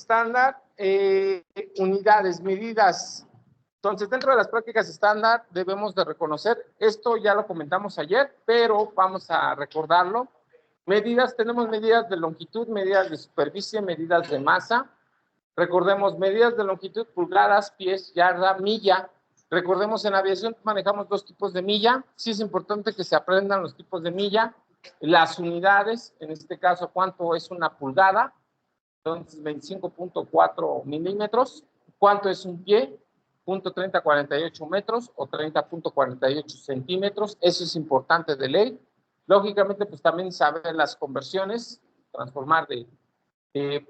estándar, unidades, medidas. Entonces, dentro de las prácticas estándar debemos de reconocer, esto ya lo comentamos ayer, pero vamos a recordarlo. Medidas, tenemos medidas de longitud, medidas de superficie, medidas de masa. Recordemos, medidas de longitud, pulgadas, pies, yarda, milla. Recordemos, en aviación manejamos dos tipos de milla. Sí es importante que se aprendan los tipos de milla. Las unidades, en este caso, ¿cuánto es una pulgada? Entonces, 25.4 milímetros. ¿Cuánto es un pie? 0.3048 metros o 30.48 centímetros. Eso es importante de ley. Lógicamente, pues también saber las conversiones, transformar de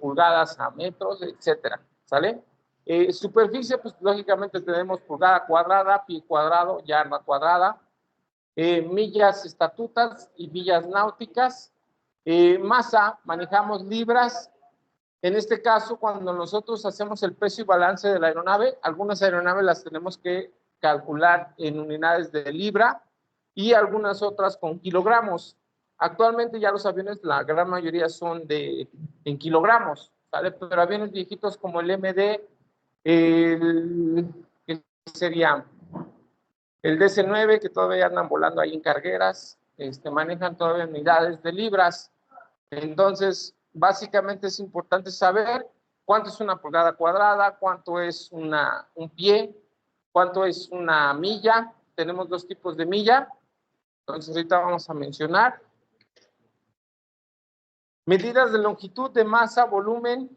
pulgadas a metros, etcétera. ¿Sale? Superficie, pues lógicamente tenemos pulgada cuadrada, pie cuadrado, yarda cuadrada, millas estatutas y millas náuticas. Masa, manejamos libras. En este caso, cuando nosotros hacemos el peso y balance de la aeronave, algunas aeronaves las tenemos que calcular en unidades de libra y algunas otras con kilogramos. Actualmente ya los aviones, la gran mayoría son en kilogramos, ¿vale? Pero aviones viejitos como el MD, ¿qué sería? El DC-9, que todavía andan volando ahí en cargueras, manejan todavía unidades de libras. Entonces, básicamente es importante saber cuánto es una pulgada cuadrada, cuánto es un pie, cuánto es una milla. Tenemos dos tipos de milla. Entonces, ahorita vamos a mencionar. Medidas de longitud, de masa, volumen.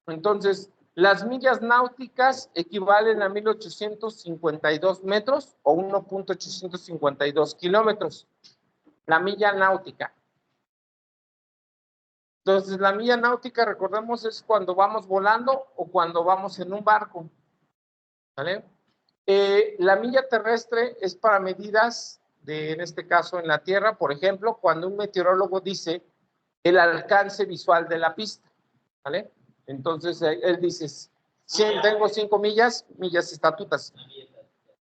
Entonces, las millas náuticas equivalen a 1.852 metros o 1.852 kilómetros. La milla náutica. Entonces, la milla náutica, recordemos, es cuando vamos volando o cuando vamos en un barco. ¿Vale? La milla terrestre es para medidas en este caso, en la Tierra, por ejemplo, cuando un meteorólogo dice el alcance visual de la pista. ¿Vale? Entonces, él dice, tengo 5 millas, millas estatutas.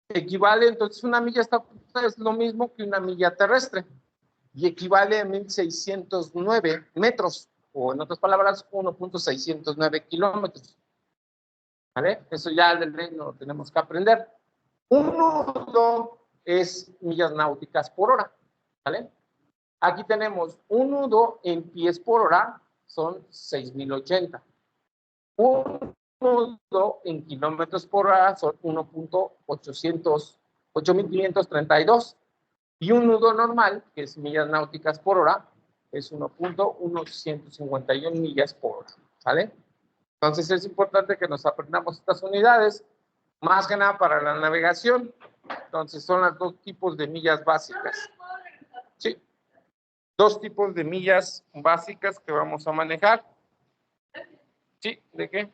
Equivale, entonces, una milla estatuta es lo mismo que una milla terrestre. Y equivale a 1.609 metros, o en otras palabras, 1.609 kilómetros. ¿Vale? Eso ya del ley lo tenemos que aprender. Un nudo es millas náuticas por hora. ¿Vale? Aquí tenemos un nudo en pies por hora, son 6.080. Un nudo en kilómetros por hora son 8.532. Y un nudo normal, que es millas náuticas por hora, es 1.151 millas por hora, ¿vale? Entonces es importante que nos aprendamos estas unidades, más que nada para la navegación. Entonces son los dos tipos de millas básicas. Sí, dos tipos de millas básicas que vamos a manejar. Sí, ¿de qué?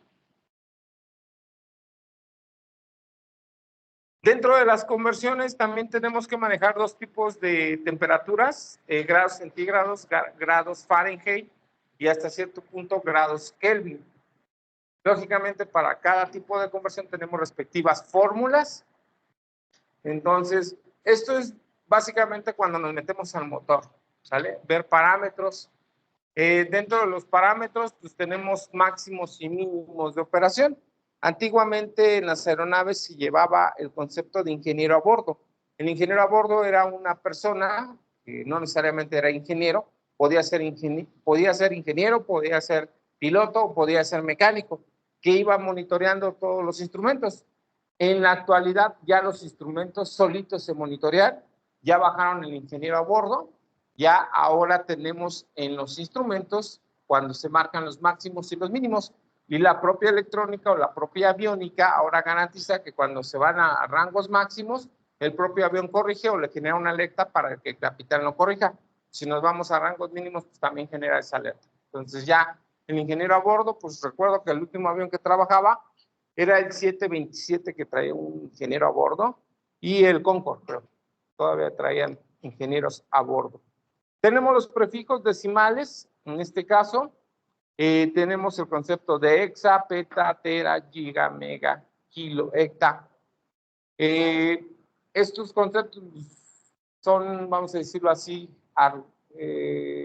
Dentro de las conversiones también tenemos que manejar dos tipos de temperaturas, grados centígrados, grados Fahrenheit y hasta cierto punto grados Kelvin. Lógicamente, para cada tipo de conversión tenemos respectivas fórmulas. Entonces, esto es básicamente cuando nos metemos al motor, ¿sale? Ver parámetros. Dentro de los parámetros, pues tenemos máximos y mínimos de operación. Antiguamente en las aeronaves se llevaba el concepto de ingeniero a bordo. El ingeniero a bordo era una persona que no necesariamente era ingeniero, podía ser ingeniero, podía ser piloto, podía ser mecánico, que iba monitoreando todos los instrumentos. En la actualidad ya los instrumentos solitos se monitorean, ya bajaron el ingeniero a bordo, ya ahora tenemos en los instrumentos cuando se marcan los máximos y los mínimos. Y la propia electrónica o la propia aviónica ahora garantiza que cuando se van a rangos máximos, el propio avión corrige o le genera una alerta para que el capitán lo corrija. Si nos vamos a rangos mínimos, pues también genera esa alerta. Entonces ya el ingeniero a bordo, pues recuerdo que el último avión que trabajaba era el 727 que traía un ingeniero a bordo y el Concorde, pero todavía traían ingenieros a bordo. Tenemos los prefijos decimales, en este caso, tenemos el concepto de hexa, peta, tera, giga, mega, kilo, hecta. Estos conceptos son, vamos a decirlo así,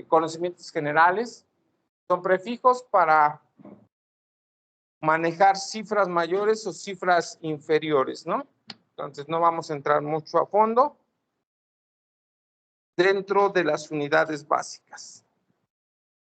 conocimientos generales. Son prefijos para manejar cifras mayores o cifras inferiores, ¿no? Entonces no vamos a entrar mucho a fondo dentro de las unidades básicas.